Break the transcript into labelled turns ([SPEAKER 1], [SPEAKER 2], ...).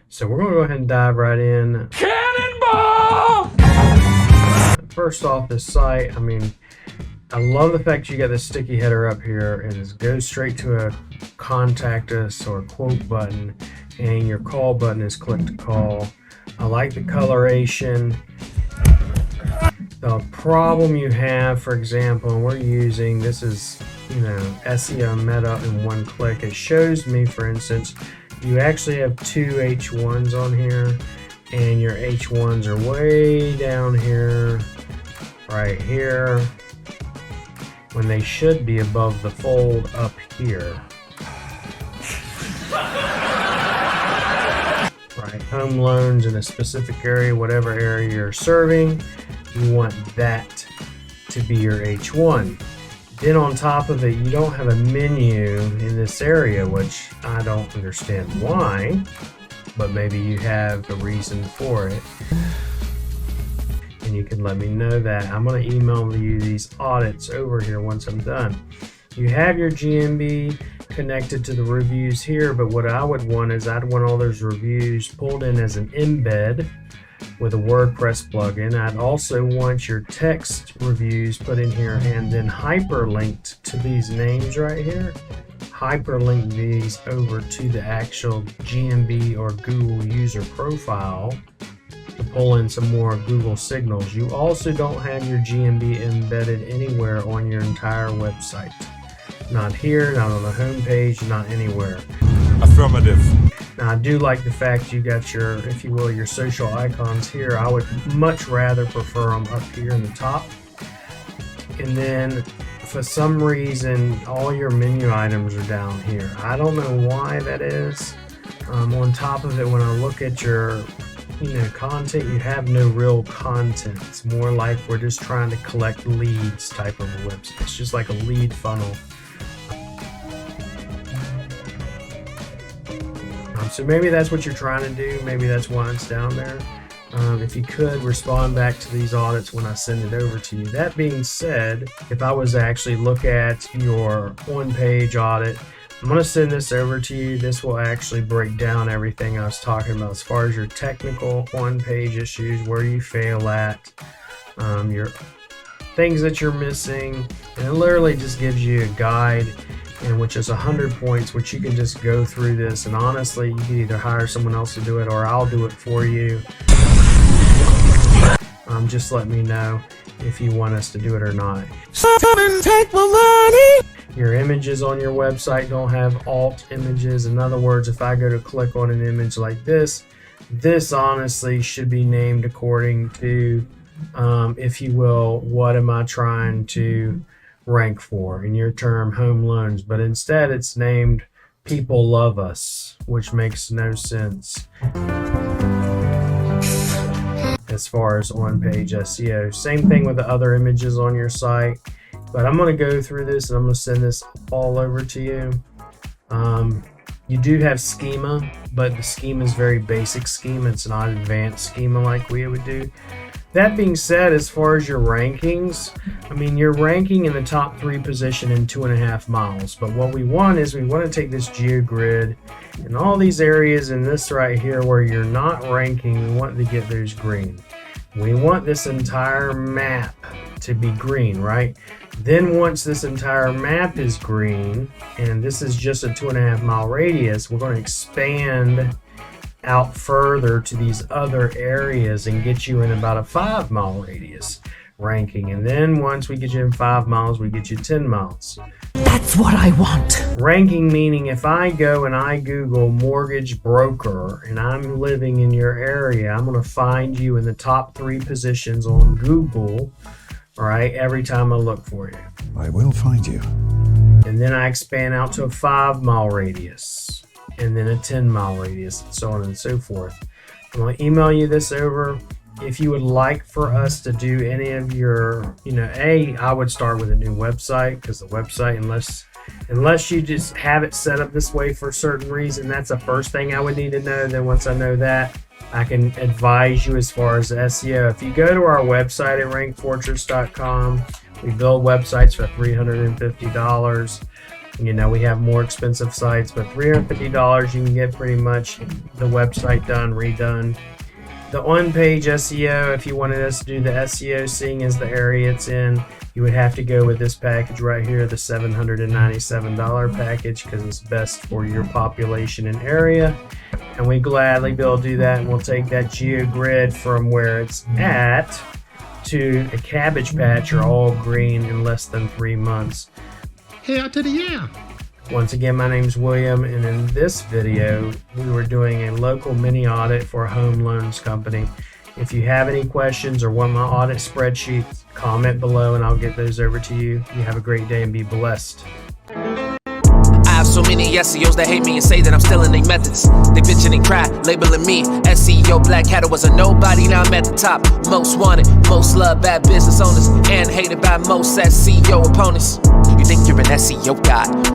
[SPEAKER 1] So we're going to go ahead and dive right in.
[SPEAKER 2] Cannonball!
[SPEAKER 1] First off, this site, I love the fact you got the sticky header up here and it goes straight to a contact us or quote button, and your call button is click to call. I like the coloration. The problem you have, for example, and we're using, this is, SEO meta in one click. It shows me, for instance, you actually have two H1s on here, and your H1s are way down here, right here, when they should be above the fold up here. Right, home loans in a specific area, whatever area you're serving, you want that to be your H1. Then on top of it, you don't have a menu in this area, which I don't understand why, but maybe you have a reason for it. And you can let me know that. I'm going to email you these audits over here once I'm done. You have your GMB connected to the reviews here, but what I would want is I'd want all those reviews pulled in as an embed with a WordPress plugin. I'd also want your text reviews put in here and then hyperlinked to these names right here. Hyperlink these over to the actual GMB or Google user profile to pull in some more Google signals. You also don't have your GMB embedded anywhere on your entire website. Not here, not on the home page, not anywhere.
[SPEAKER 2] Affirmative.
[SPEAKER 1] Now, I do like the fact you got your, if you will, your social icons here. I would much rather prefer them up here in the top. And then, for some reason, all your menu items are down here. I don't know why that is. On top of it, when I look at your content, you have no real content. It's more like we're just trying to collect leads type of a website. It's just like a lead funnel. So maybe that's what you're trying to do. Maybe that's why it's down there. If you could respond back to these audits when I send it over to you. That being said, if I was to actually look at your on-page audit, I'm going to send this over to you. This will actually break down everything I was talking about as far as your technical on-page issues, where you fail at, your things that you're missing, and it literally just gives you a guide, and which is 100 points, which you can just go through this, and honestly, you can either hire someone else to do it or I'll do it for you. Just let me know if you want us to do it or not.
[SPEAKER 2] Take my money.
[SPEAKER 1] Your images on your website don't have alt images. In other words, if I go to click on an image like this, this honestly should be named according to, if you will, what am I trying to rank for in your term home loans, but instead it's named People Love Us, which makes no sense as far as on-page SEO. Same thing with the other images on your site, but I'm going to go through this and I'm going to send this all over to you. You do have schema, but the schema is very basic schema. It's not advanced schema like we would do. That being said, as far as your rankings, you're ranking in the top 3 position in 2.5 miles. But what we want is we want to take this GeoGrid and all these areas in this right here where you're not ranking, we want to get those green. We want this entire map to be green, right? Then once this entire map is green, and this is just a 2.5 mile radius, we're going to expand out further to these other areas and get you in about a 5 mile radius ranking. And then once we get you in 5 miles, we get you 10 miles.
[SPEAKER 2] That's what I want.
[SPEAKER 1] Ranking meaning if I go and I Google mortgage broker and I'm living in your area, I'm going to find you in the top 3 positions on Google, all right, every time I look for you.
[SPEAKER 3] I will find you.
[SPEAKER 1] And then I expand out to a 5 mile radius, and then a 10 mile radius, and so on and so forth. I'm going to email you this over. If you would like for us to do any of your, I would start with a new website, because the website, unless you just have it set up this way for a certain reason, that's the first thing I would need to know. Then once I know that, I can advise you as far as SEO. If you go to our website at rankfortress.com, we build websites for $350. You know, we have more expensive sites, but $350 you can get pretty much the website done, redone. The on-page SEO, if you wanted us to do the SEO, seeing as the area it's in, you would have to go with this package right here, the $797 package, because it's best for your population and area. And we gladly be able to do that, and we'll take that GeoGrid from where it's at to a cabbage patch or all green in less than 3 months.
[SPEAKER 3] Hell to the yeah.
[SPEAKER 1] Once again, my name's William, and in this video, we were doing a local mini audit for a home loans company. If you have any questions or want my audit spreadsheet, comment below and I'll get those over to you. You have a great day and be blessed.
[SPEAKER 4] I have so many SEOs that hate me and say that I'm stealing their methods. They bitching and cry, labeling me SEO black hat. Was a nobody, now I'm at the top. Most wanted, most loved, bad business owners, and hated by most SEO opponents. You think you're an SEO god?